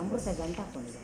ಅಮೃತ ಗಂಟೆ ಹಾಕೊಂಡಿದೆ.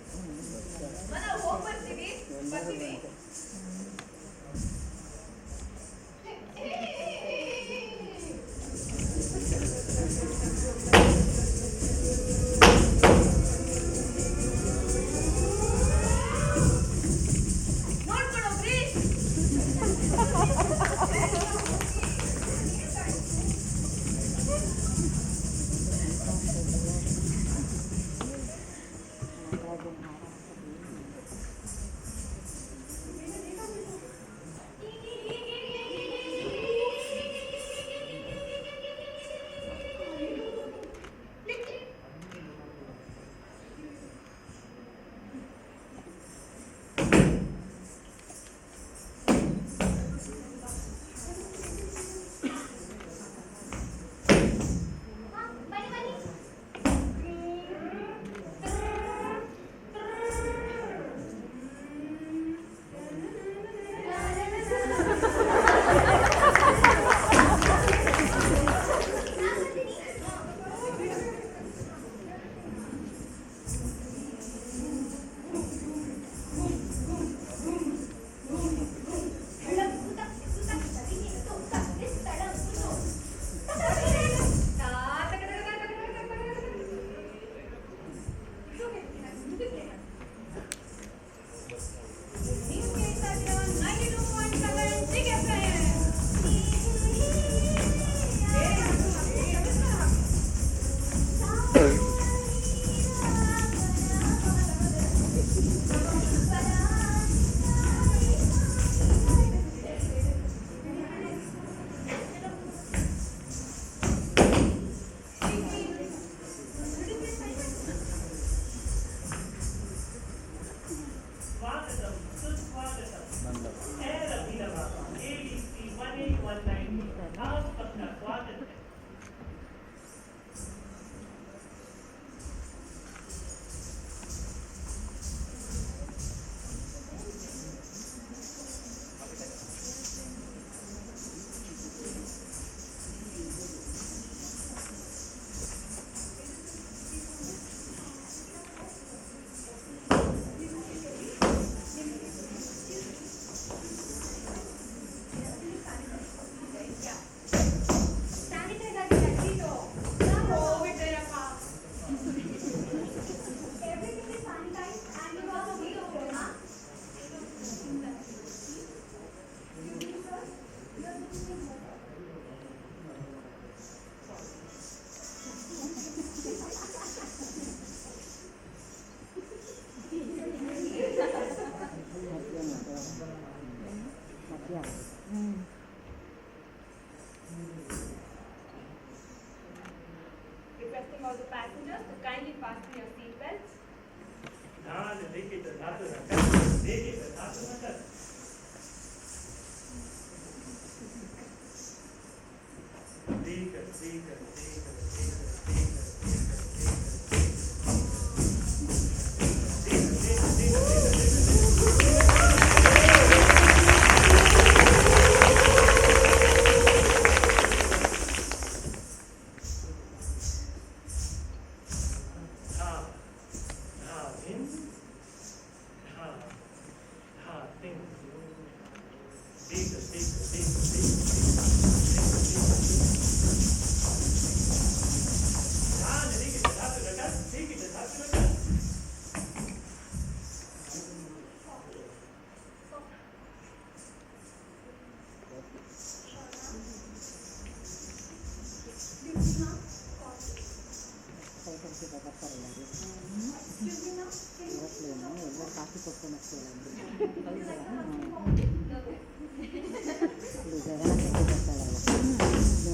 Requesting all the passengers to kindly fasten your seat belts. ಕೆಲಸಕ್ಕೆ ಬರ್ತಾರಲ್ಲ ಅವರು ಏರೋಪ್ಲೇನು ಎಲ್ಲರೂ ಕಾಫಿ ಕೊಟ್ಕೊಂಡು ಹೋಗ್ತೀವಲ್ಲ ಇದು ಗಗನಕ್ಕೆ ಬರ್ತಾಳಲ್ಲ ಇದು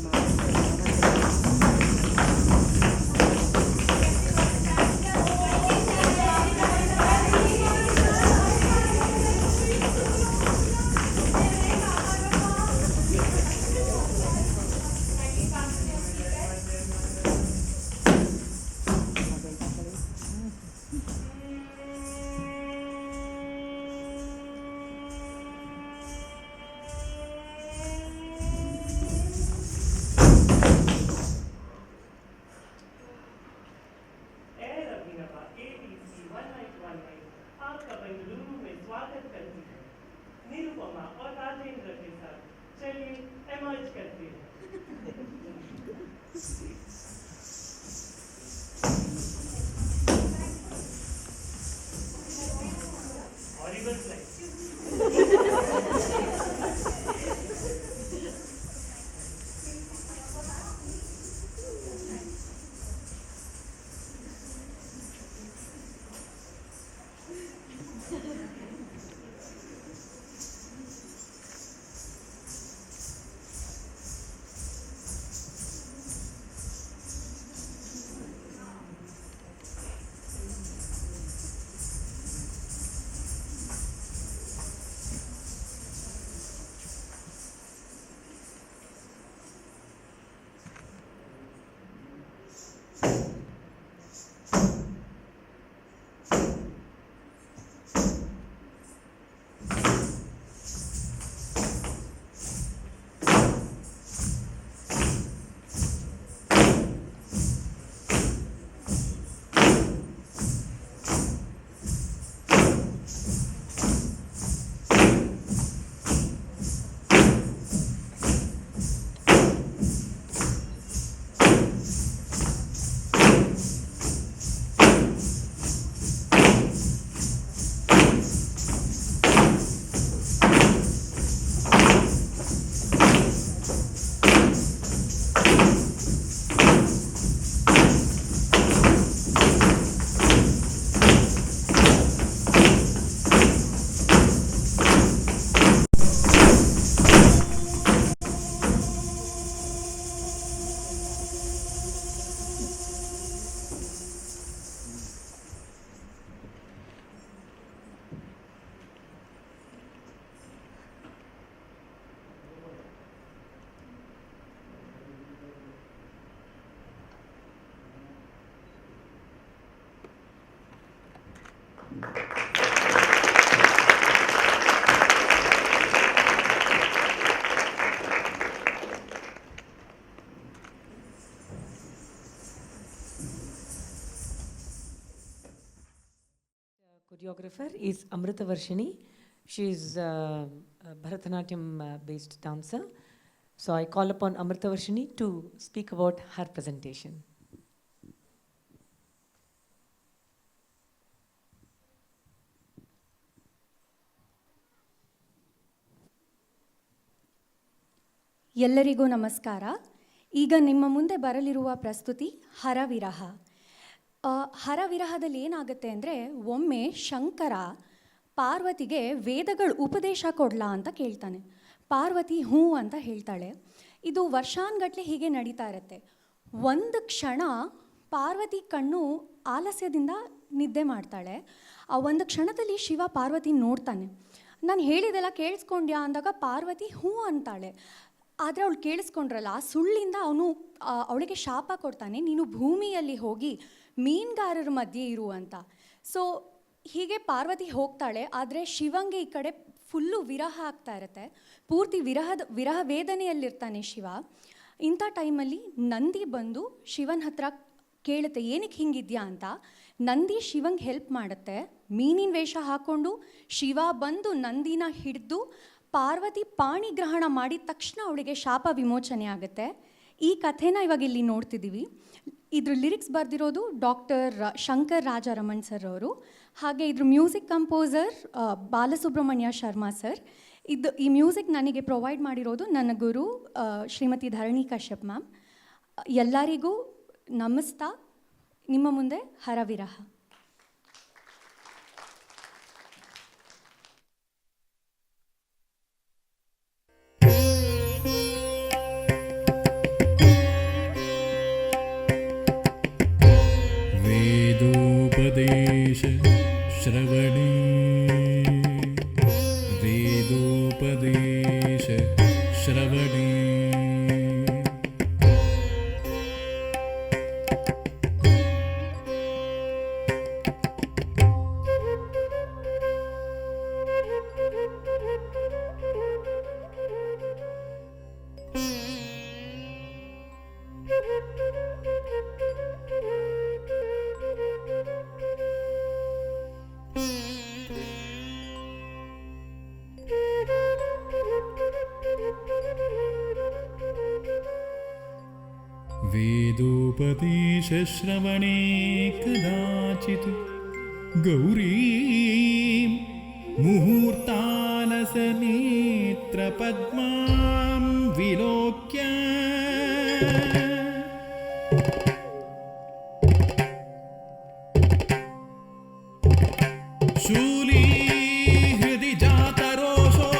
निरुपमा और राजेंद्र के साथ चलिए एमर्ज करते हैं। Horrible slide. Choreographer is Amrita Varshini. She is a Bharatanatyam based dancer. So I call upon Amrita Varshini to speak about her presentation. ಎಲ್ಲರಿಗೂ ನಮಸ್ಕಾರ. ಈಗ ನಿಮ್ಮ ಮುಂದೆ ಬರಲಿರುವ ಪ್ರಸ್ತುತಿ ಹರವಿರಹ. ಹರವಿರಹದಲ್ಲಿ ಏನಾಗುತ್ತೆ ಅಂದರೆ, ಒಮ್ಮೆ ಶಂಕರ ಪಾರ್ವತಿಗೆ ವೇದಗಳ ಉಪದೇಶ ಕೊಡಲಾ ಅಂತ ಕೇಳ್ತಾನೆ. ಪಾರ್ವತಿ ಹ್ಞೂ ಅಂತ ಹೇಳ್ತಾಳೆ. ಇದು ವರ್ಷಾನ್ಗಟ್ಲೆ ಹೀಗೆ ನಡೀತಾ ಇರುತ್ತೆ. ಒಂದು ಕ್ಷಣ ಪಾರ್ವತಿ ಕಣ್ಣು ಆಲಸ್ಯದಿಂದ ನಿದ್ದೆ ಮಾಡ್ತಾಳೆ. ಆ ಒಂದು ಕ್ಷಣದಲ್ಲಿ ಶಿವ ಪಾರ್ವತಿ ನೋಡ್ತಾನೆ. ನಾನು ಹೇಳಿದೆಲ್ಲ ಕೇಳಿಸ್ಕೊಂಡ್ಯಾ ಅಂದಾಗ ಪಾರ್ವತಿ ಹ್ಞೂ ಅಂತಾಳೆ. ಆದರೆ ಅವಳು ಕೇಳಿಸ್ಕೊಂಡ್ರಲ್ಲ, ಆ ಸುಳ್ಳಿಂದ ಅವನು ಅವಳಿಗೆ ಶಾಪ ಕೊಡ್ತಾನೆ, ನೀನು ಭೂಮಿಯಲ್ಲಿ ಹೋಗಿ ಮೀನುಗಾರರ ಮಧ್ಯೆ ಇರು ಅಂತ. ಸೊ ಹೀಗೆ ಪಾರ್ವತಿ ಹೋಗ್ತಾಳೆ. ಆದರೆ ಶಿವಂಗೆ ಈ ಕಡೆ ಫುಲ್ಲು ವಿರಹ ಆಗ್ತಾ ಇರುತ್ತೆ. ಪೂರ್ತಿ ವಿರಹ ವೇದನೆಯಲ್ಲಿರ್ತಾನೆ ಶಿವ. ಇಂಥ ಟೈಮಲ್ಲಿ ನಂದಿ ಬಂದು ಶಿವನ ಹತ್ರ ಕೇಳುತ್ತೆ, ಏನಕ್ಕೆ ಹಿಂಗಿದ್ಯಾ ಅಂತ. ನಂದಿ ಶಿವಂಗೆ ಹೆಲ್ಪ್ ಮಾಡುತ್ತೆ. ಮೀನಿನ ವೇಷ ಹಾಕ್ಕೊಂಡು ಶಿವ ಬಂದು ನಂದಿನ ಹಿಡಿದು ಪಾರ್ವತಿ ಪಾಣಿಗ್ರಹಣ ಮಾಡಿದ ತಕ್ಷಣ ಅವಳಿಗೆ ಶಾಪ ವಿಮೋಚನೆ ಆಗುತ್ತೆ. ಈ ಕಥೆನ ಇವಾಗ ಇಲ್ಲಿ ನೋಡ್ತಿದ್ದೀವಿ. ಇದ್ರ ಲಿರಿಕ್ಸ್ ಬರೆದಿರೋದು ಡಾಕ್ಟರ್ ಶಂಕರ್ ರಾಜಾರಮಣ್ ಸರ್ ಅವರು. ಹಾಗೆ ಇದ್ರ music composer Balasubrahmanya Sharma sir. ಈ ಮ್ಯೂಸಿಕ್ ನನಗೆ ಪ್ರೊವೈಡ್ ಮಾಡಿರೋದು ನನ್ನ ಗುರು ಶ್ರೀಮತಿ ಧರಣಿ ಕಶ್ಯಪ್ ಮ್ಯಾಮ್. ಎಲ್ಲರಿಗೂ ನಮಸ್ತಾ. ನಿಮ್ಮ ಮುಂದೆ ಹರವಿರಹ. वेदोपदेश श्रवणे वेदोपदेश श्रवणे वेदोपदेशश्रवणे कदाचित् गौरीं मुहूर्तालसनेत्रपद्मां विलोक्य शूली हृदि जातरोषो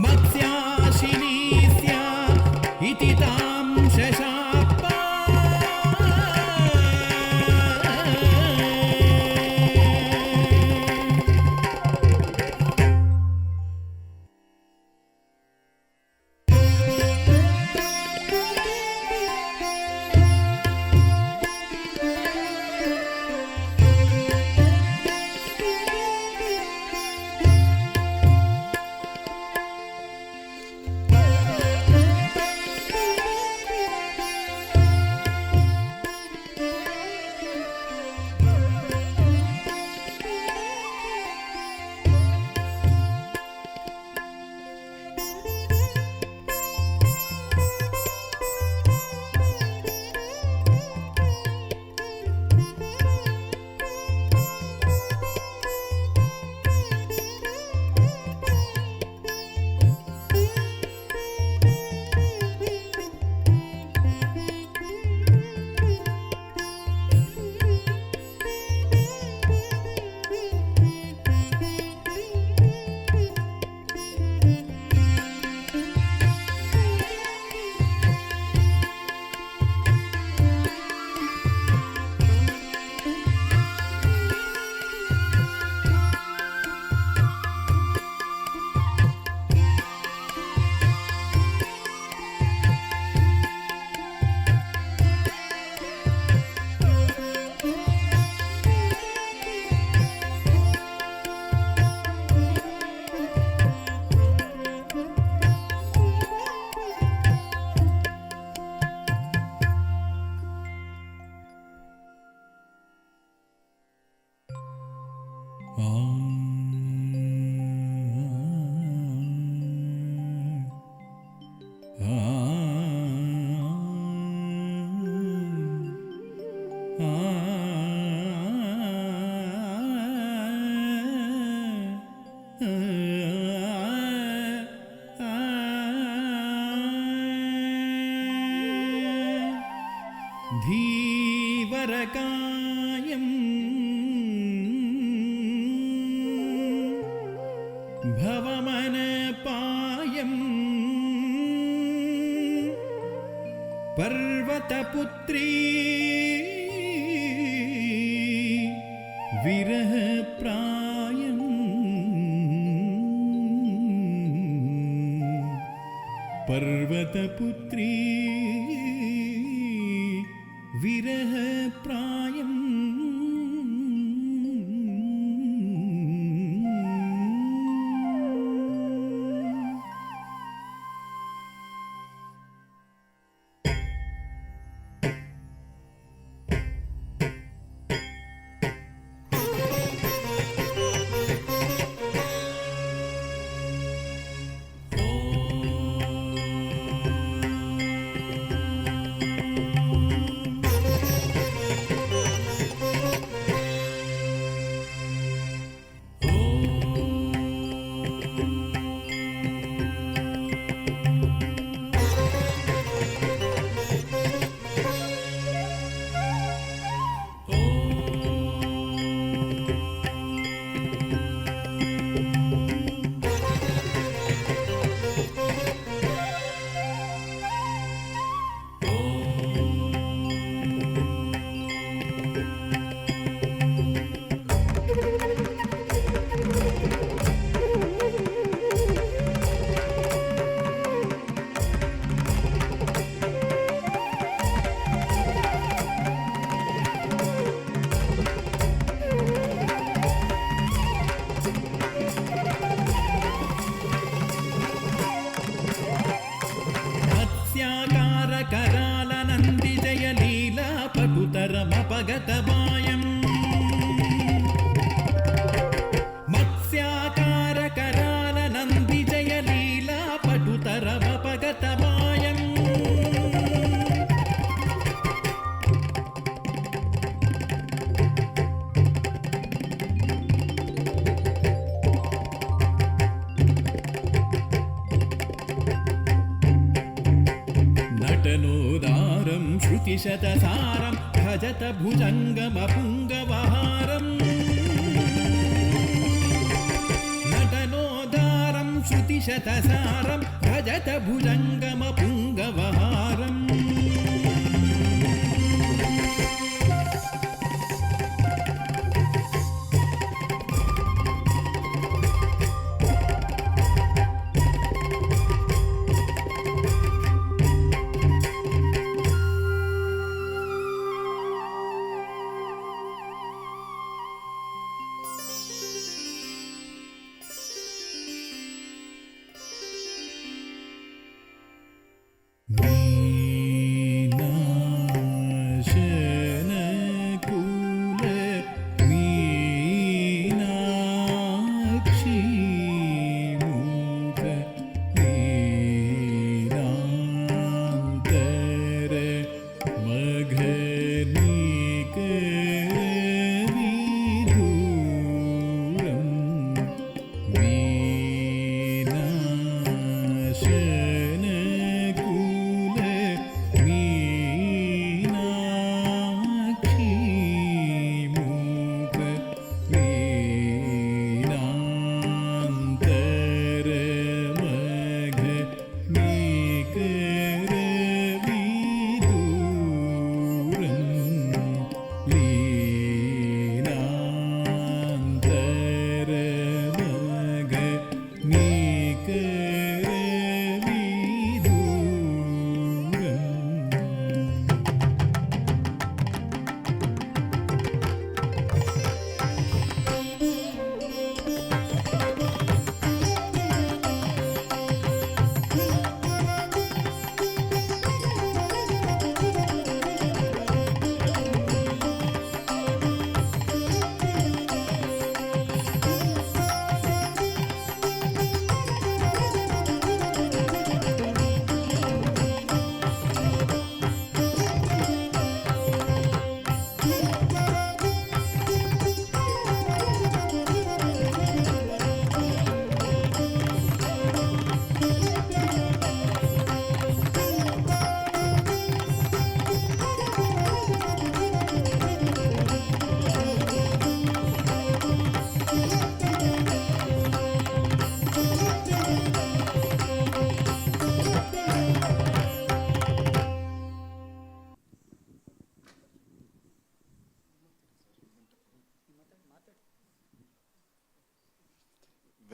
मत्स्याशिनीस्य इति तां शशाप धीवरकायम् भवमनपायम् पर्वतपुत्री विरहप्रायम् पर्वतपुत्री विरहप्रायम् ಮತ್ಸ್ಯಾಕಾರಕರಾಲನಂದಿಜಯಲೀಲಾಪಗತಮಾಯಂ ಮತ್ಸ್ಯಾಕಾರಕರಾಲನಂದಿಜಯಲೀಲಾಪಟುತರವಪಗತಮಾಯಂ ನಟನೋದಾರಂ ಶ್ರುತಿಶತಸಾರಂ ಭಜತ ಭುಜಂಗಮಪುಂಗವಹಾರಂ ನಟನೋದಾರಂ ಶ್ರುತಿಶತಸಾರಂ ಭಜತ ಭುಜಂಗಮಪುಂಗವಹಾರಂ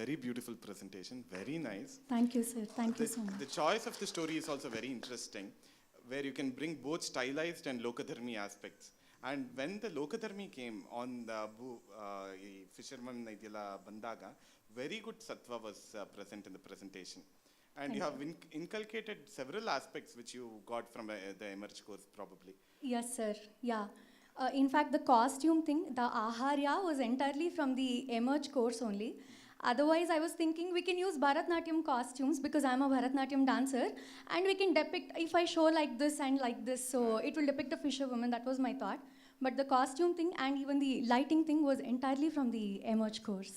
Very beautiful presentation, very nice. Thank you, sir. Thank you The, so much. the choice of the story is also very interesting, where you can bring both stylized and Lokadharmi aspects. And when the Lokadharmi came on the fisherman idiyala bandaga, very good sattva was present in the presentation. And you have inculcated several aspects which you got from the Emerge course probably. Yes, sir. Yeah. In fact, the costume thing, the Aharya was entirely from the Emerge course only. Otherwise, I was thinking we can use Bharatnatyam costumes because I'm a Bharatnatyam dancer, and we can depict, if I show like this and like this, so it will depict a fisherwoman. That was my thought. But the costume thing and even the lighting thing was entirely from the Emerge course.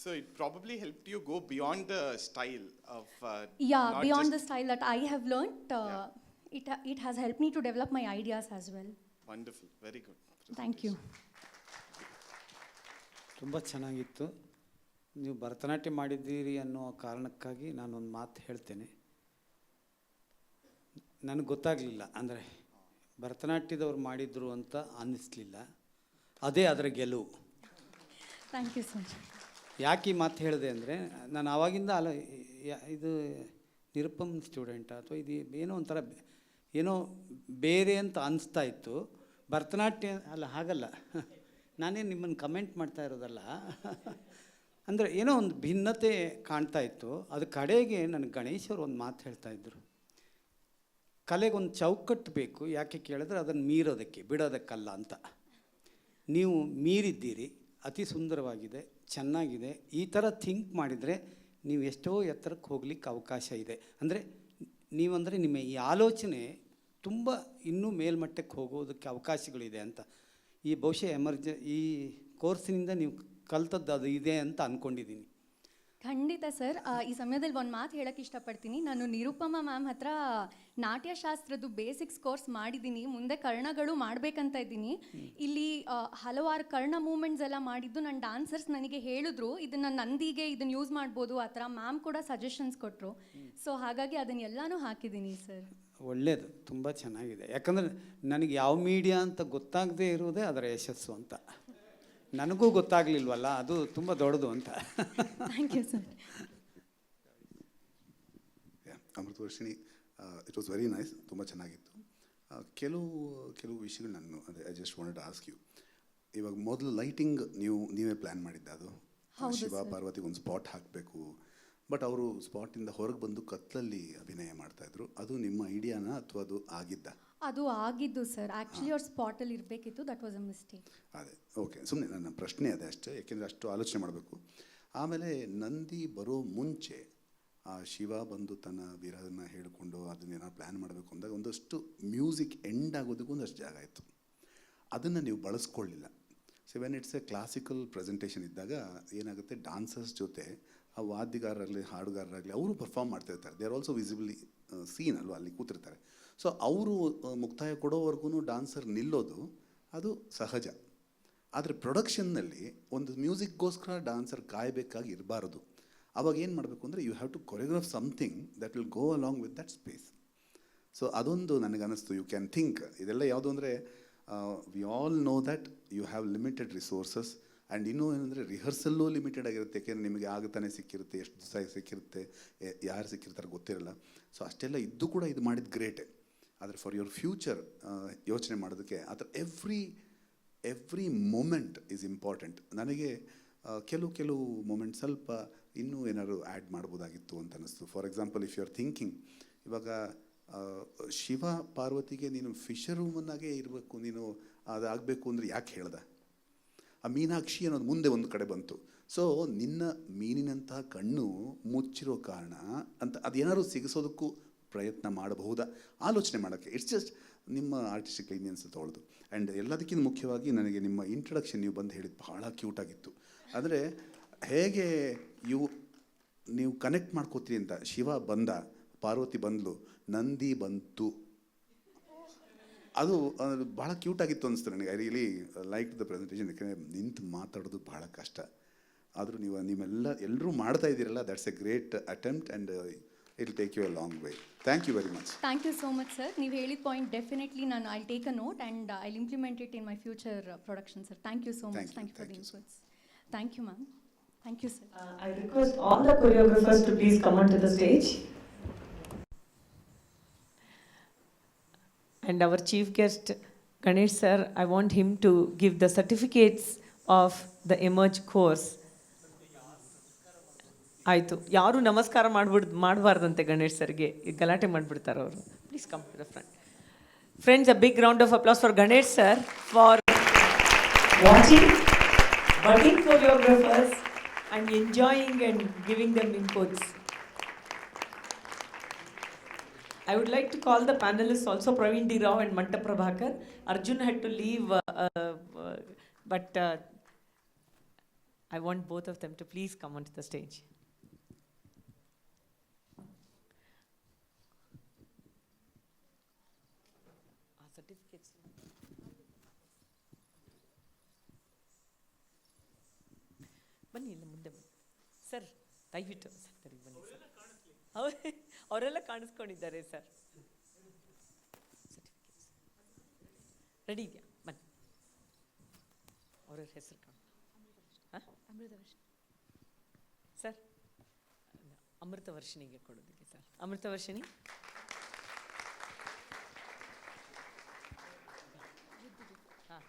So it probably helped you go beyond the style of Yeah, not beyond just the style that I have learnt, it has helped me to develop my ideas as well. wonderful, very good. Thank you. ತುಂಬ ಚೆನ್ನಾಗಿತ್ತು. ನೀವು ಭರತನಾಟ್ಯ ಮಾಡಿದ್ದೀರಿ ಅನ್ನೋ ಕಾರಣಕ್ಕಾಗಿ ನಾನೊಂದು ಮಾತು ಹೇಳ್ತೇನೆ. ನನಗೆ ಗೊತ್ತಾಗಲಿಲ್ಲ, ಅಂದರೆ ಭರತನಾಟ್ಯದವ್ರು ಮಾಡಿದ್ರು ಅಂತ ಅನ್ನಿಸ್ಲಿಲ್ಲ. ಅದೇ ಅದರ ಗೆಲುವು. Thank you sir. ಯಾಕೆ ಈ ಮಾತು ಹೇಳಿದೆ ಅಂದರೆ, ನಾನು ಆವಾಗಿಂದ ಇದು ನಿರುಪಮ್ ಸ್ಟೂಡೆಂಟಾ ಅಥವಾ ಇದು ಏನೋ ಒಂಥರ ಏನೋ ಬೇರೆ ಅಂತ ಅನಿಸ್ತಾ ಇತ್ತು. ಭರತನಾಟ್ಯ ಅಲ್ಲ, ಹಾಗಲ್ಲ, ನಾನೇ ನಿಮ್ಮನ್ನು ಕಮೆಂಟ್ ಮಾಡ್ತಾ ಇರೋದಲ್ಲ. ಅಂದರೆ ಏನೋ ಒಂದು ಭಿನ್ನತೆ ಕಾಣ್ತಾ ಇತ್ತು. ಅದು ಕಡೆಗೆ ನನಗೆ ಗಣೇಶ್ ಅವರು ಒಂದು ಮಾತು ಹೇಳ್ತಾಯಿದ್ರು, ಕಲೆಗೊಂದು ಚೌಕಟ್ಟು ಬೇಕು. ಯಾಕೆ ಕೇಳಿದ್ರೆ ಅದನ್ನು ಮೀರೋದಕ್ಕೆ, ಬಿಡೋದಕ್ಕಲ್ಲ ಅಂತ. ನೀವು ಮೀರಿದ್ದೀರಿ, ಅತಿ ಸುಂದರವಾಗಿದೆ, ಚೆನ್ನಾಗಿದೆ. ಈ ಥರ ಥಿಂಕ್ ಮಾಡಿದರೆ ನೀವು ಎಷ್ಟೋ ಎತ್ತರಕ್ಕೆ ಹೋಗ್ಲಿಕ್ಕೆ ಅವಕಾಶ ಇದೆ. ಅಂದರೆ ನೀವಂದರೆ ನಿಮ್ಮ ಈ ಆಲೋಚನೆ ತುಂಬ ಇನ್ನೂ ಮೇಲ್ಮಟ್ಟಕ್ಕೆ ಹೋಗೋದಕ್ಕೆ ಅವಕಾಶಗಳಿದೆ ಅಂತ. ಈ ಬಹುಶಃ ಈ ಕೋರ್ಸಿನಿಂದ ನೀವು ಕಲ್ತದ್ದು ಅದು ಇದೆ ಅಂತ ಅಂದ್ಕೊಂಡಿದ್ದೀನಿ. ಖಂಡಿತ ಸರ್. ಈ ಸಮಯದಲ್ಲಿ ಒಂದು ಮಾತು ಹೇಳಕ್ಕೆ ಇಷ್ಟಪಡ್ತೀನಿ. ನಾನು ನಿರುಪಮಾ ಮ್ಯಾಮ್ ಹತ್ರ ನಾಟ್ಯಶಾಸ್ತ್ರದ್ದು ಬೇಸಿಕ್ಸ್ ಕೋರ್ಸ್ ಮಾಡಿದ್ದೀನಿ. ಮುಂದೆ ಕರ್ಣಗಳು ಮಾಡಬೇಕಂತ ಇದ್ದೀನಿ. ಇಲ್ಲಿ ಹಲವಾರು ಕರ್ಣ ಮೂಮೆಂಟ್ಸ್ ಎಲ್ಲ ಮಾಡಿದ್ದು ನನ್ನ ಡಾನ್ಸರ್ಸ್ ನನಗೆ ಹೇಳಿದ್ರು, ಇದನ್ನು ನಂದಿಗೆ ಇದನ್ನು ಯೂಸ್ ಮಾಡ್ಬೋದು ಆ ಥರ. ಮ್ಯಾಮ್ ಕೂಡ ಸಜೆಷನ್ಸ್ ಕೊಟ್ಟರು. ಸೊ ಹಾಗಾಗಿ ಅದನ್ನೆಲ್ಲನೂ ಹಾಕಿದ್ದೀನಿ ಸರ್. ಒಳ್ಳೆಯದು, ತುಂಬ ಚೆನ್ನಾಗಿದೆ. ಯಾಕಂದರೆ ನನಗೆ ಯಾವ ಮೀಡಿಯಾ ಅಂತ ಗೊತ್ತಾಗದೇ ಇರುವುದೇ ಅದರ ಯಶಸ್ಸು ಅಂತ. ನನಗೂ ಗೊತ್ತಾಗಲಿಲ್ವಲ್ಲ, ಅದು ತುಂಬ ದೊಡ್ಡದು ಅಂತ. Thank you sir. Amritavarshini, it was very nice, ತುಂಬ ಚೆನ್ನಾಗಿತ್ತು. ಕೆಲವು ವಿಷಯಗಳು ನಾನು I just wanted to ask you. ಇವಾಗ ಮೊದಲು ಲೈಟಿಂಗ್ ನೀವೇ ಪ್ಲ್ಯಾನ್ ಮಾಡಿದ್ದೆ? ಅದು ಶಿವ ಪಾರ್ವತಿಗೆ ಒಂದು ಸ್ಪಾಟ್ ಹಾಕಬೇಕು, ಬಟ್ ಅವರು ಸ್ಪಾಟಿಂದ ಹೊರಗೆ ಬಂದು ಕತ್ತಲಲ್ಲಿ ಅಭಿನಯ ಮಾಡ್ತಾಯಿದ್ರು. ಅದು ನಿಮ್ಮ ಐಡಿಯಾನ ಅಥವಾ ಅದು ಆಗಿದ್ದ? ಅದು ಆಗಿದ್ದು ಸರ್. ಆ್ಯಕ್ಚುಲಿ ಅವ್ರು ಸ್ಪಾಟಲ್ಲಿ ಇರಬೇಕಿತ್ತು. That was a mistake. ಅದೇ, ಓಕೆ. ಸುಮ್ಮನೆ ನನ್ನ ಪ್ರಶ್ನೆ ಅದೇ ಅಷ್ಟೇ, ಯಾಕೆಂದರೆ ಅಷ್ಟು ಆಲೋಚನೆ ಮಾಡಬೇಕು. ಆಮೇಲೆ ನಂದಿ ಬರೋ ಮುಂಚೆ ಆ ಶಿವ ಬಂದು ತನ್ನ ವಿರಹನ ಹೇಳಿಕೊಂಡು ಅದನ್ನೇನಾದ್ರು ಪ್ಲ್ಯಾನ್ ಮಾಡಬೇಕು ಅಂದಾಗ ಒಂದಷ್ಟು ಮ್ಯೂಸಿಕ್ ಎಂಡ್ ಆಗೋದಕ್ಕೂ ಒಂದಷ್ಟು ಜಾಗ ಇತ್ತು. ಅದನ್ನು ನೀವು ಬಳಸ್ಕೊಳ್ಳಿಲ್ಲ. So when it's a classical presentation ಇದ್ದಾಗ ಏನಾಗುತ್ತೆ, ಡಾನ್ಸರ್ಸ್ ಜೊತೆ ಆ ವಾದ್ಯಗಾರರಾಗಲಿ ಹಾಡುಗಾರರಾಗಲಿ ಅವರು ಪರ್ಫಾರ್ಮ್ ಮಾಡ್ತಿರ್ತಾರೆ. They are also visibly seen ಅಲ್ವಾ, ಅಲ್ಲಿ ಕೂತಿರ್ತಾರೆ. ಸೊ ಅವರು ಮುಕ್ತಾಯ ಕೊಡೋವರೆಗೂ ಡಾನ್ಸರ್ ನಿಲ್ಲೋದು ಅದು ಸಹಜ. ಆದರೆ ಪ್ರೊಡಕ್ಷನ್ನಲ್ಲಿ ಒಂದು ಮ್ಯೂಸಿಕ್ಗೋಸ್ಕರ ಡಾನ್ಸರ್ ಕಾಯಬೇಕಾಗಿ ಇರಬಾರ್ದು. ಅವಾಗ ಏನು ಮಾಡಬೇಕು ಅಂದರೆ you have to choreograph something that will go along with that space. So ಅದೊಂದು ನನಗನ್ನಿಸ್ತು. ಯು ಕ್ಯಾನ್ ಥಿಂಕ್ ಇದೆಲ್ಲ ಯಾವುದು ಅಂದರೆ we all know that you have limited resources. And ಇನ್ನೂ ಏನಂದರೆ ರಿಹರ್ಸಲ್ಲೂ ಲಿಮಿಟೆಡ್ ಆಗಿರುತ್ತೆ. ಯಾಕೆಂದರೆ ನಿಮಗೆ ಆಗತಾನೆ ಸಿಕ್ಕಿರುತ್ತೆ, ಎಷ್ಟು ದಿವಸ ಸಿಕ್ಕಿರುತ್ತೆ, ಯಾರು ಸಿಕ್ಕಿರ್ತಾರೆ ಗೊತ್ತಿರಲ್ಲ. ಸೊ ಅಷ್ಟೆಲ್ಲ ಇದ್ದು ಕೂಡ ಇದು ಮಾಡಿದ್ದು ಗ್ರೇಟೆ. ಆದರೆ ಫಾರ್ ಯುವರ್ ಫ್ಯೂಚರ್ ಯೋಚನೆ ಮಾಡೋದಕ್ಕೆ ಆ ಥರ ಎವ್ರಿ ಮೂಮೆಂಟ್ ಈಸ್ ಇಂಪಾರ್ಟೆಂಟ್. ನನಗೆ ಕೆಲವು ಮೂಮೆಂಟ್ ಸ್ವಲ್ಪ ಇನ್ನೂ ಏನಾದ್ರು ಆ್ಯಡ್ ಮಾಡ್ಬೋದಾಗಿತ್ತು ಅಂತ ಅನ್ನಿಸ್ತು. For example, if you are thinking, ಇವಾಗ ಶಿವ ಪಾರ್ವತಿಗೆ ನೀನು ಫಿಶರ್ ವುಮನ್ನಾಗೇ ಇರಬೇಕು, ನೀನು ಅದಾಗಬೇಕು ಅಂದರೆ ಯಾಕೆ ಹೇಳ್ದೆ? ಆ ಮೀನಾಕ್ಷಿ ಅನ್ನೋದು ಮುಂದೆ ಒಂದು ಕಡೆ ಬಂತು. ಸೊ ನಿನ್ನ ಮೀನಿನಂತಹ ಕಣ್ಣು ಮುಚ್ಚಿರೋ ಕಾರಣ ಅಂತ ಅದೇನಾದ್ರು ಸಿಗಿಸೋದಕ್ಕೂ ಪ್ರಯತ್ನ ಮಾಡಬಹುದಾ, ಆಲೋಚನೆ ಮಾಡೋಕ್ಕೆ. ಇಟ್ಸ್ ಜಸ್ಟ್ ನಿಮ್ಮ ಆರ್ಟಿಸ್ಟಿಕ್ ಲೈನಿಯನ್ಸ್ ತೊಗೊಳ್ಳೋದು. ಆ್ಯಂಡ್ ಎಲ್ಲದಕ್ಕಿಂತ ಮುಖ್ಯವಾಗಿ ನನಗೆ ನಿಮ್ಮ ಇಂಟ್ರಡಕ್ಷನ್ ನೀವು ಬಂದು ಹೇಳಿದ್ದು ಭಾಳ ಕ್ಯೂಟಾಗಿತ್ತು. ಅಂದರೆ ಹೇಗೆ ನೀವು ಕನೆಕ್ಟ್ ಮಾಡ್ಕೋತೀರಿ ಅಂತ. ಶಿವ ಬಂದ, ಪಾರ್ವತಿ ಬಂದಳು, ನಂದಿ ಬಂತು. ಅದು ಭಾಳ ಕ್ಯೂಟಾಗಿತ್ತು ಅನಿಸ್ತು ನನಗೆ. I really like the presentation. ಯಾಕೆಂದರೆ ನಿಂತು ಮಾತಾಡೋದು ಭಾಳ ಕಷ್ಟ. ಆದರೂ ಎಲ್ಲರೂ ಮಾಡ್ತಾ ಇದ್ದೀರಲ್ಲ, that's a great attempt and it will take you a long way. Thank you very much. Thank you so much sir. ನೀವು ಹೇಳಿದ ಪಾಯಿಂಟ್ ಡೆಫಿನೆಟ್ಲಿ ನಾನು I take a note and I implement it in my future production sir. Thank you so much. Thank you for the inputs. Thank you ma'am. Thank you sir. I request all the choreographers to please come onto the stage. And our chief guest, Ganesh sir, I want him to give the certificates of the Emerge course. ಆಯಿತು, ಯಾರು ನಮಸ್ಕಾರ ಮಾಡಬಾರ್ದಂತೆ ಗಣೇಶ್ ಸರ್ಗೆ, ಗಲಾಟೆ ಮಾಡಿಬಿಡ್ತಾರೆ ಅವರು. Please come to the front. Friends, a big round of applause for Ganesh sir for watching budding choreographers and enjoying and giving them inputs. I would like to call the panelists also, Praveen D. Rao and Manta Prabhakar. Arjun had to leave, but I want both of them to please come onto the stage. Certificates. ಬನ್ನಿ, ಇಲ್ಲ ಮುಂದೆ ಬನ್ನಿ sir, ದಯವಿಟ್ಟು sir ಬನ್ನಿ sir. ಅವರೆಲ್ಲ ಕಾಣಿಸ್ಕೊಂಡಿದ್ದಾರೆ sir. Ready ಇದೆಯಾ? ಬನ್ನಿ. ಅವರ ಹೆಸರು ಸರ್, ಅಮೃತವರ್ಷಿಣಿಗೆ ಕೊಡೋದಕ್ಕೆ ಸರ್. ಅಮೃತವರ್ಷಿಣಿ, ಹಾಂ.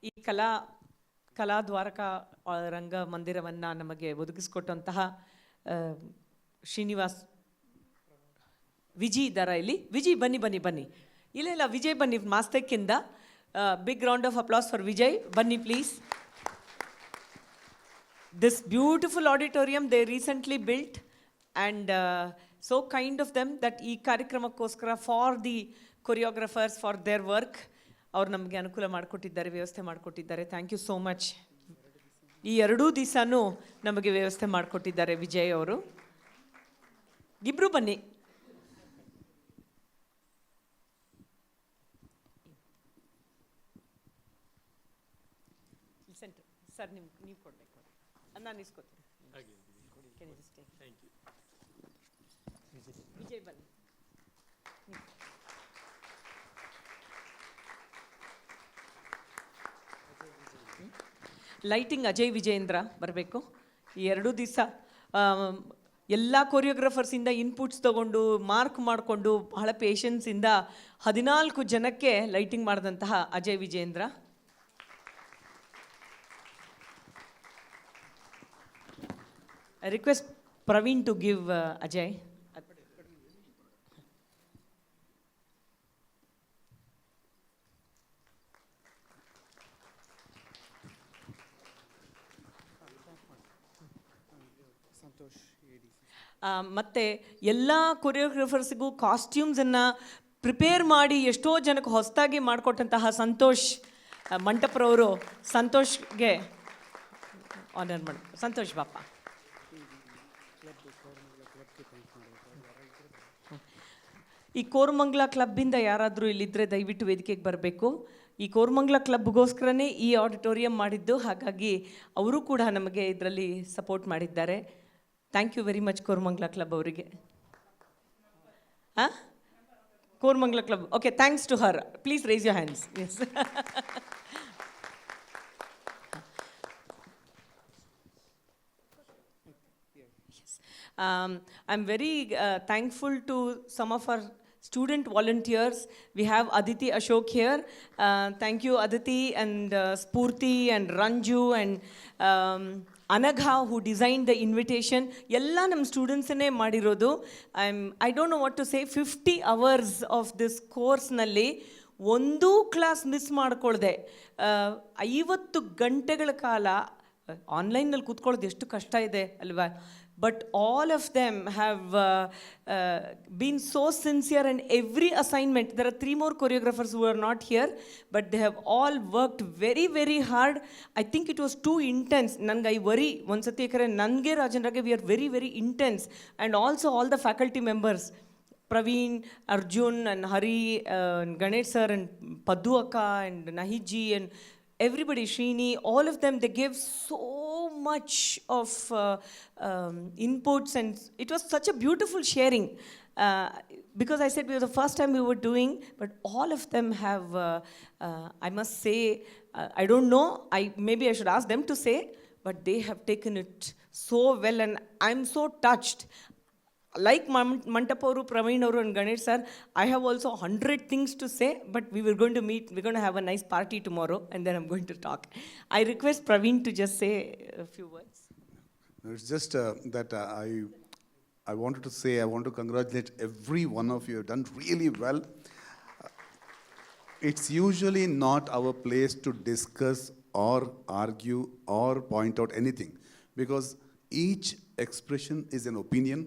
ಈ ಕಲಾದ್ವಾರಕ ರಂಗ ಮಂದಿರವನ್ನು ನಮಗೆ ಒದಗಿಸ್ಕೊಟ್ಟಂತಹ ಶ್ರೀನಿವಾಸ್ ವಿಜಿ ಇದ್ದಾರಾ ಇಲ್ಲಿ? ವಿಜಯ್ ಬನ್ನಿ. ಇಲ್ಲ ವಿಜಯ್ ಬನ್ನಿ, ಮಾಸ್ತೆಕ್ಕಿಂದ big round of applause for Vijay. ಬನ್ನಿ please. This beautiful auditorium they recently built, and so kind of them that ಈ ಕಾರ್ಯಕ್ರಮಕ್ಕೋಸ್ಕರ for the choreographers for their work ಅವ್ರು ನಮಗೆ ಅನುಕೂಲ ಮಾಡಿಕೊಟ್ಟಿದ್ದಾರೆ, ವ್ಯವಸ್ಥೆ ಮಾಡಿಕೊಟ್ಟಿದ್ದಾರೆ. Thank you so much. ಈ 2 ದಿವಸನೂ ನಮಗೆ ವ್ಯವಸ್ಥೆ ಮಾಡಿಕೊಟ್ಟಿದ್ದಾರೆ ವಿಜಯ್ ಅವರು. ಇಬ್ರು ಬನ್ನಿ. ಸರ್ ನೀವು ಕೊಡಬೇಕು, ನಾನು ಇಸ್ಕೊತೀನಿ. ವಿಜಯ್ ಬನ್ನಿ. ಲೈಟಿಂಗ್ ಅಜಯ್ ವಿಜಯೇಂದ್ರ ಬರಬೇಕು. ಈ 2 ದಿವಸ ಎಲ್ಲ ಕೊರಿಯೋಗ್ರಾಫರ್ಸಿಂದ ಇನ್ಪುಟ್ಸ್ ತೊಗೊಂಡು ಮಾರ್ಕ್ ಮಾಡಿಕೊಂಡು ಬಹಳ ಪೇಷನ್ಸಿಂದ 14 ಜನಕ್ಕೆ ಲೈಟಿಂಗ್ ಮಾಡಿದಂತಹ Ajay Vijayendra. I request Praveen to give Ajay. ಮತ್ತು ಎಲ್ಲ ಕೊರಿಯೋಗ್ರಾಫರ್ಸಿಗೂ ಕಾಸ್ಟ್ಯೂಮ್ಸನ್ನು ಪ್ರಿಪೇರ್ ಮಾಡಿ ಎಷ್ಟೋ ಜನಕ್ಕೆ ಹೊಸದಾಗಿ ಮಾಡಿಕೊಟ್ಟಂತಹ ಸಂತೋಷ್ ಮಂಟಪರವರು, ಸಂತೋಷ್ಗೆ ಆನರ್ ಮಾಡಿ. ಸಂತೋಷ್ ಬಾಪ. ಈ ಕೋರಮಂಗಲ ಕ್ಲಬ್ಬಿಂದ ಯಾರಾದರೂ ಇಲ್ಲಿದ್ದರೆ ದಯವಿಟ್ಟು ವೇದಿಕೆಗೆ ಬರಬೇಕು. ಈ ಕೋರಮಂಗಲ ಕ್ಲಬ್ಗೋಸ್ಕರನೇ ಈ ಆಡಿಟೋರಿಯಂ ಮಾಡಿದ್ದು, ಹಾಗಾಗಿ ಅವರು ಕೂಡ ನಮಗೆ ಇದರಲ್ಲಿ ಸಪೋರ್ಟ್ ಮಾಡಿದ್ದಾರೆ. Thank you very much Koramangala club ಅವರಿಗೆ. Koramangala club, okay, thanks to her. Please raise your hands. Yes. I'm very thankful to some of our student volunteers. We have Aditi Ashok here. Thank you Aditi, and Spurti and Ranju and Anagha, who designed the invitation, ಎಲ್ಲ ನಮ್ಮ ಸ್ಟೂಡೆಂಟ್ಸನ್ನೇ ಮಾಡಿರೋದು. I don't know what to say. 50 hours of this ಕೋರ್ಸ್ನಲ್ಲಿ ಒಂದೂ class miss ಮಾಡ್ಕೊಳ್ದೆ 50 ಗಂಟೆಗಳ ಕಾಲ ಆನ್ಲೈನಲ್ಲಿ ಕೂತ್ಕೊಳ್ಳೋದು ಎಷ್ಟು ಕಷ್ಟ ಇದೆ ಅಲ್ವಾ? But all of them have been so sincere in every assignment. There are 3 more choreographers who are not here, but they have all worked very, very hard. I think it was too intense. Nanga I worry onsathi yakare nange Rajendrage we are very, very intense, and also all the faculty members, Praveen, Arjun and Hari, Ganesh sir and Paddu akka and Nahiji and everybody, Srini, all of them, they gave so much of inputs, and it was such a beautiful sharing. Because I said we were the first time we were doing, but all of them have, I must say, I don't know, maybe I should ask them to say, but they have taken it so well, and I'm so touched. Like Mantapuru, Praveen and Ganesh sir, I have also 100 things to say, but we're going to have a nice party tomorrow, and then I'm going to talk. I request Praveen to just say a few words. It's just that I wanted to say, I want to congratulate every one of you. You've done really well. It's usually not our place to discuss or argue or point out anything, because each expression is an opinion,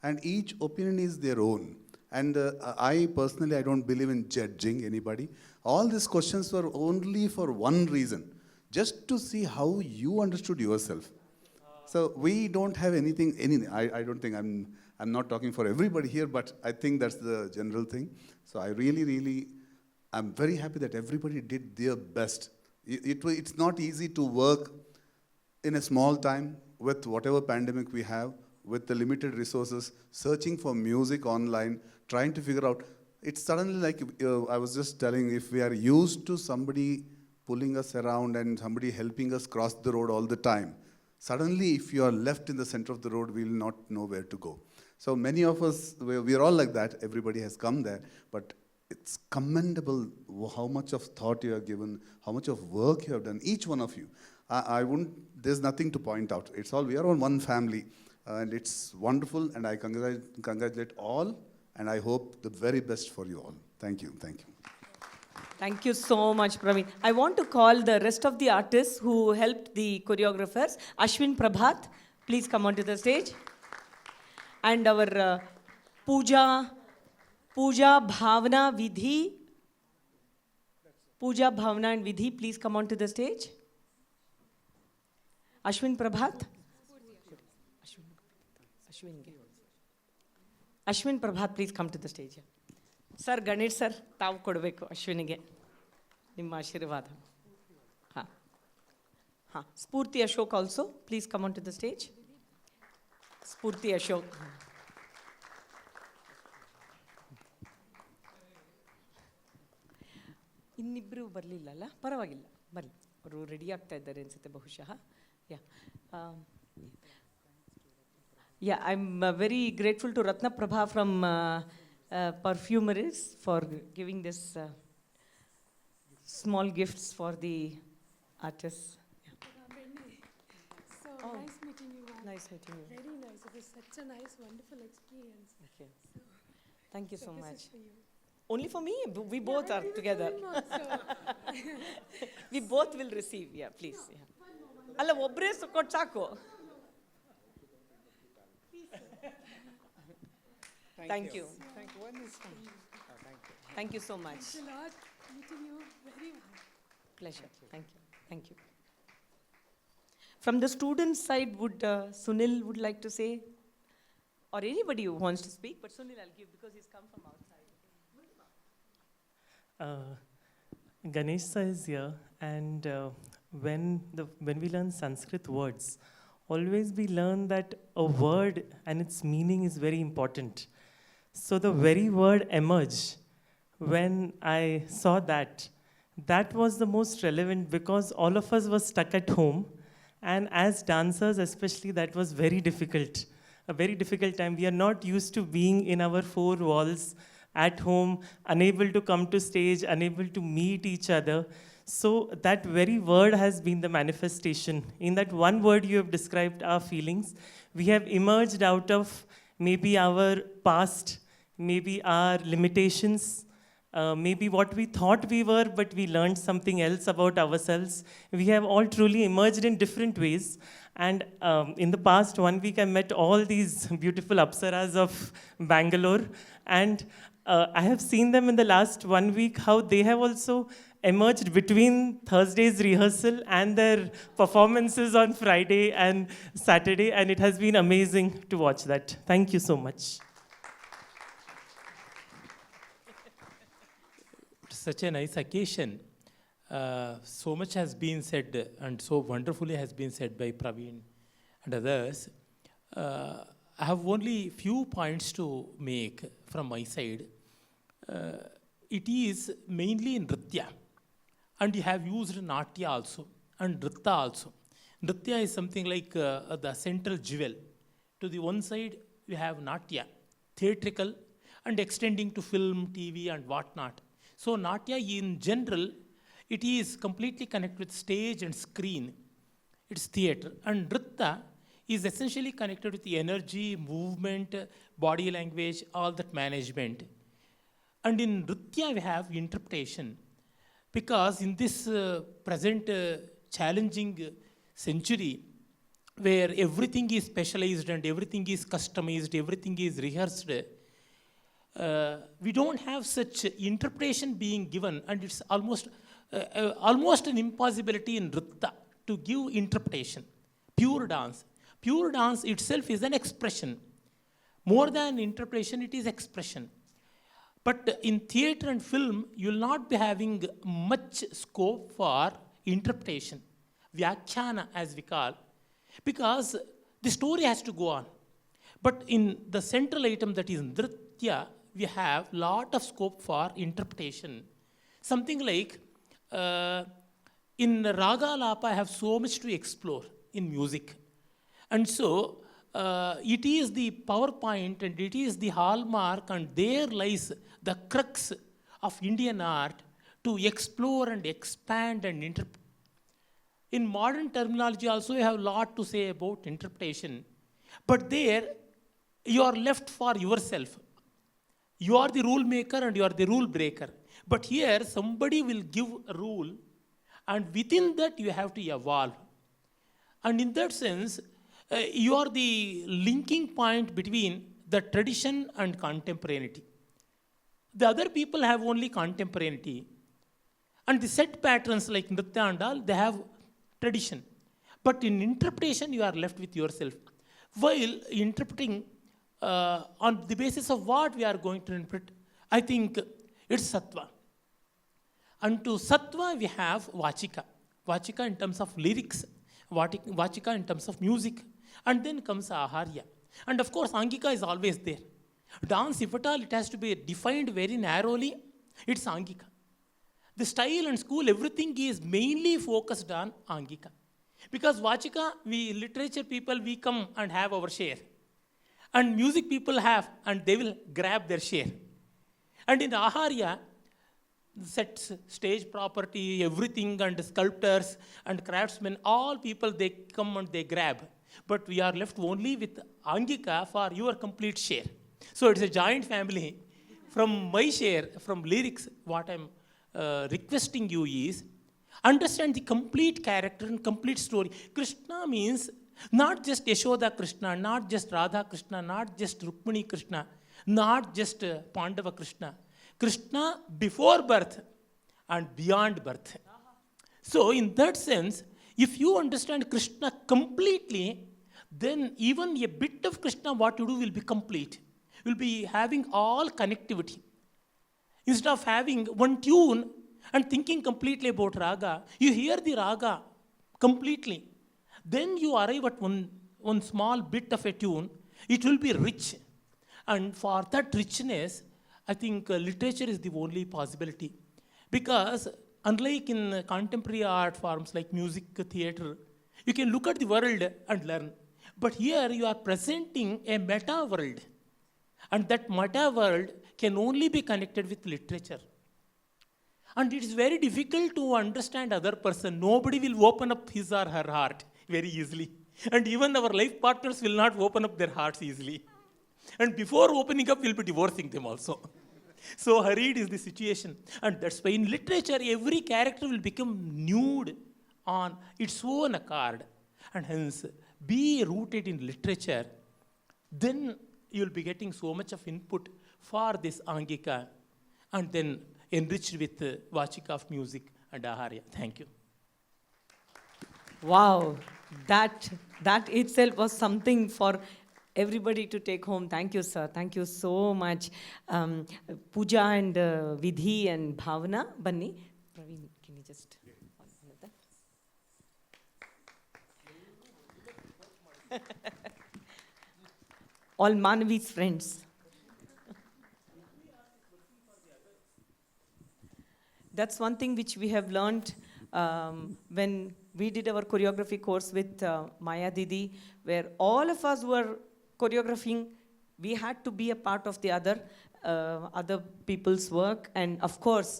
and each opinion is their own. And I personally, I don't believe in judging anybody. All these questions were only for one reason, just to see how you understood yourself. So we don't have anything, I don't think, I'm not talking for everybody here, but I think that's the general thing. So I really, I'm very happy that everybody did their best. It's not easy to work in a small time with whatever pandemic we have, with the limited resources, searching for music online, trying to figure out. It's suddenly like, I was just telling, if we are used to somebody pulling us around and somebody helping us cross the road all the time, suddenly if you are left in the center of the road, we will not know where to go. So many of us, we are all like that. Everybody has come there, but it's commendable how much of thought you have given, how much of work you have done, each one of you. I wouldn't, there's nothing to point out. It's all, we are on one family. And it's wonderful, and I congratulate all, and I hope the very best for you all. Thank you. Thank you so much, Praveen. I want to call the rest of the artists who helped the choreographers. Ashwin Prabhat, please come onto the stage. And our Pooja Bhavna Vidhi. Pooja Bhavna and Vidhi, please come onto the stage. Ashwin Prabhat. Ashwin Prabhat, please come to the stage. Sir, Ganesh sir, ತಾವು ಕೊಡಬೇಕು ಅಶ್ವಿನಿಗೆ ನಿಮ್ಮ ಆಶೀರ್ವಾದ. Spurti Ashok also, please come onto the stage. Spurti Ashok. ಇನ್ನಿಬ್ರು ಬರಲಿಲ್ಲಲ್ಲ, ಪರವಾಗಿಲ್ಲ, ಬರಲಿ. ಅವರು ready ಆಗ್ತಾ ಇದ್ದಾರೆ ಅನ್ಸುತ್ತೆ ಬಹುಶಃ. Yeah, I'm very grateful to Ratna Prabha from Perfumeries for giving this small gifts for the artists. So nice meeting you all. Nice meeting you. Very nice. It was such a nice, wonderful experience. Okay. Thank you so much. This is for you. Only for me? We both are together. We both will receive. Yeah, please. Yeah. Alla obbre ಕೊಟ್ಟು ಸಾಕು. Thank you. Thank you so much. Thanks a lot. Meeting you very well. Pleasure. Thank you. From the student side, would Sunil would like to say, or anybody who wants to speak, but Sunil I'll give because he's come from outside. Ganesh sir is here, and when we learn Sanskrit words, always we learn that a word and its meaning is very important. So the very word emerge, when I saw that was the most relevant, because all of us were stuck at home, and as dancers especially, that was very difficult, a very difficult time. We are not used to being in our four walls at home, unable to come to stage, unable to meet each other. So that very word has been the manifestation. In that one word you have described our feelings. We have emerged out of maybe our past, maybe our limitations, maybe what we thought we were, but we learned something else about ourselves. We have all truly emerged in different ways. And in the past 1 week, I met all these beautiful Apsaras of Bangalore. And I have seen them in the last 1 week, how they have also emerged between Thursday's rehearsal and their performances on Friday and Saturday. And it has been amazing to watch that. Thank you so much. Such a nice occasion. So much has been said and so wonderfully has been said by Praveen and others. I have only few points to make from my side. It is mainly in Nritya, and you have used Natya also and Nritta also. Nritya is something like the central jewel. To the one side, you have Natya, theatrical, and extending to film, TV, and whatnot. So Natya in general, it is completely connected with stage and screen. It's theater. And Nritta is essentially connected with the energy, movement, body language, all that management. And in Nritya, we have interpretation. Because in this present challenging century, where everything is specialized and everything is customized, everything is rehearsed, we don't have such interpretation being given, and it's almost an impossibility in Nritta to give interpretation. Pure dance itself is an expression. More than interpretation, it is expression. But in theater and film, you will not be having much scope for interpretation, vyakhyana as we call, because the story has to go on. But in the central item, that is Nritya, we have lot of scope for interpretation. Something like, in Raga Lapa, I have so much to explore in music. And so, it is the PowerPoint and it is the hallmark, and there lies the crux of Indian art to explore and expand and interpret. In modern terminology also, you have a lot to say about interpretation. But there, you are left for yourself. You are the rule maker and you are the rule breaker. But here, somebody will give a rule, and within that, you have to evolve. And in that sense, you are the linking point between the tradition and contemporaneity. The other people have only contemporaneity. And the set patterns like Nritya and all, they have tradition. But in interpretation, you are left with yourself. While interpreting on the basis of what we are going to interpret, I think it's Sattva. And to Sattva, we have Vachika. Vachika in terms of lyrics, Vachika in terms of music, and then comes Aharya. And of course, Angika is always there. Dance, if at all, it has to be defined very narrowly, it's Angika. The style and school, everything is mainly focused on Angika. Because Vachika, we literature people, we come and have our share. And music people have, and they will grab their share. And in Aharya, sets, stage property, everything, and sculptors and craftsmen, all people, they come and they grab. But we are left only with Angika for your complete share. So it's a giant family. From my share, from lyrics, what I'm requesting you is, understand the complete character and complete story. Krishna means not just Yashoda Krishna, not just Radha Krishna, not just Rukmini Krishna, not just Pandava Krishna. Krishna before birth and beyond birth. So in that sense, if you understand Krishna completely, then even a bit of Krishna, what you do will be complete. Will be having all connectivity. Instead of having one tune and thinking completely about raga, you hear the raga completely. Then you arrive at one small bit of a tune, it will be rich. And for that richness, I think literature is the only possibility. Because unlike in contemporary art forms like music, theater, you can look at the world and learn. But here you are presenting a meta world. And that meta world can only be connected with literature. And it is very difficult to understand other person. Nobody will open up his or her heart very easily. And even our life partners will not open up their hearts easily. And before opening up, we'll be divorcing them also. So hurried is the situation. And that's why in literature, every character will become nude on its own accord. And hence, be rooted in literature, then you'll be getting so much of input for this Angika, and then enriched with Vachika of music and Aharya. Thank you. Wow, that itself was something for everybody to take home. Thank you, sir. Thank you so much. Pooja and Vidhi and Bhavana, Banni. Praveen, can you just... All Manavi's friends. That's one thing which we have learned when we did our choreography course with Maya Didi, where all of us were choreographing. We had to be a part of the other people's work, and of course,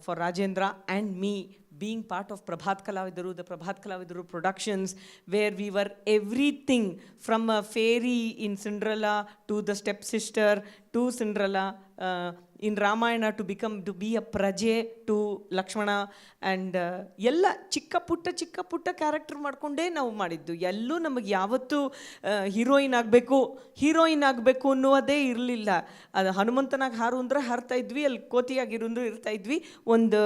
for Rajendra and me, being part of Prabhat Kalavidaru, the Prabhat Kalavidaru productions, where we were everything from a fairy in Cinderella to the stepsister to Cinderella, in Ramayana to be a Praje to Lakshmana, and ella chikka putta character madkonde ನಾವು ಮಾಡಿದ್ದು. ಎಲ್ಲೂ ನಮಗೆ ಯಾವತ್ತೂ heroine ಆಗಬೇಕು ಅನ್ನೋದೇ ಇರಲಿಲ್ಲ. ಅದು ಹನುಮಂತನಾಗಿ ಹಾರು ಅಂದ್ರೆ ಹಾರ್ತಾ ಇದ್ವಿ, ಅಲ್ಲಿ ಕೋತಿಯಾಗಿರು ಅಂದ್ರೆ ಇರ್ತಾ ಇದ್ವಿ, ಒಂದು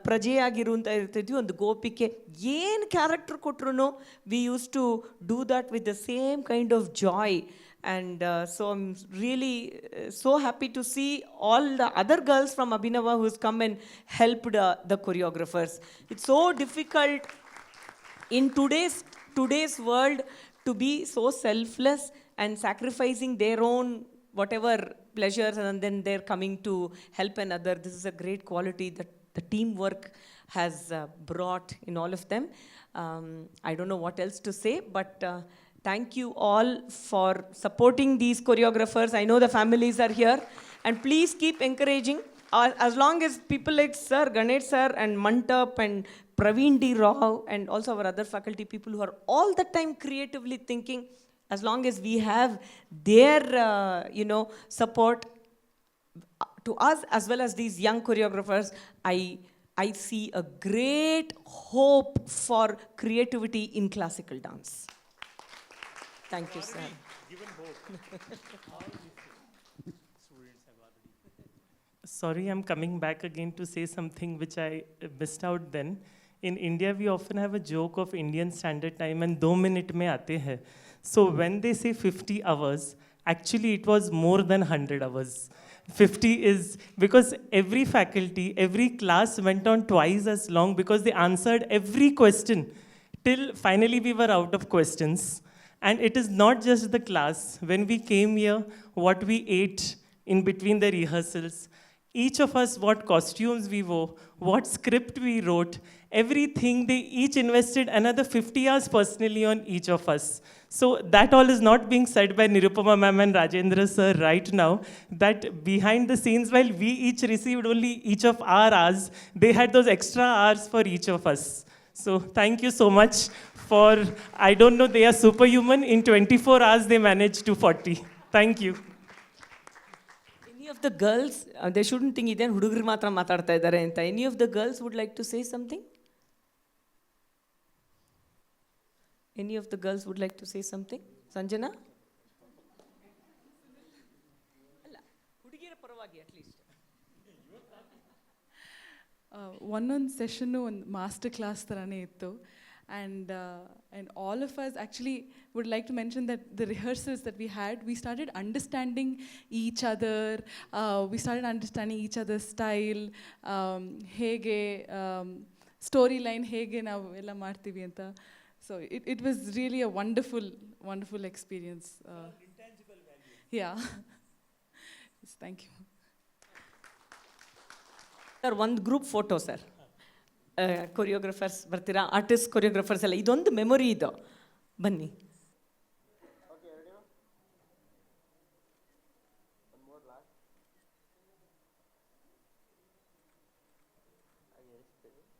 ಪ್ರಜೆಯಾಗಿರು ಅಂತ ಇರ್ತಿದ್ವಿ, ಒಂದು ಗೋಪಿಕೆ. ಏನು ಕ್ಯಾರೆಕ್ಟರ್ ಕೊಟ್ರು we use to do that with the same kind of joy. And so I'm really so happy to see all the other girls from Abhinava who's come and helped the choreographers. It's so difficult in today's world to be so selfless and sacrificing their own whatever pleasures, and then they're coming to help another. This is a great quality that the teamwork has brought in all of them. I don't know what else to say, but thank you all for supporting these choreographers. I know the families are here, and please keep encouraging. As long as people like Sir, Ganesh Sir and Mantap and Praveen D. Rao and also our other faculty people who are all the time creatively thinking, as long as we have their support to us as well as these young choreographers, I see a great hope for creativity in classical dance. Thank you, sir. Sorry, I'm coming back again to say something which I missed out then. In India, we often have a joke of Indian Standard Time and 2 minute mein aate hai. So when they say 50 hours, actually it was more than 100 hours. 50 is because every faculty, every class went on twice as long because they answered every question till finally we were out of questions. And it is not just the class. When we came here, what we ate in between the rehearsals, each of us, what costumes we wore, what script we wrote, everything, they each invested another 50 hours personally on each of us. So that all is not being said by Nirupama ma'am and Rajendra sir right now, that behind the scenes, while we each received only each of our hours, they had those extra hours for each of us. So thank you so much for, I don't know, they are superhuman. In 24 hours, they managed to 40. Thank you. Any of the girls, they shouldn't think idan hudugru matra matarta idare anta. Any of the girls would like to say something? Any of the girls would like to say something? Sanjana? Alla, hudugiyara paravagi at least. ಒಂದೊಂದು session ಒಂದು master class ಥರನೇ ಇತ್ತು. And all of us actually would like to mention that the rehearsals that we had, we started understanding each other, we started understanding each other's style, hege storyline hege ನಾವು ಎಲ್ಲ ಮಾಡ್ತೀವಿ ಅಂತ. So it was really a wonderful experience. Intangible value. Yeah. Yes, thank you. Sir, one group photo, sir. Choreographers ಬರ್ತೀರಾ, artist choreographers ಎಲ್ಲ, ಇದೊಂದು memory ಇದು. ಬನ್ನಿ. ಮಾಡ್ತೇವೆ.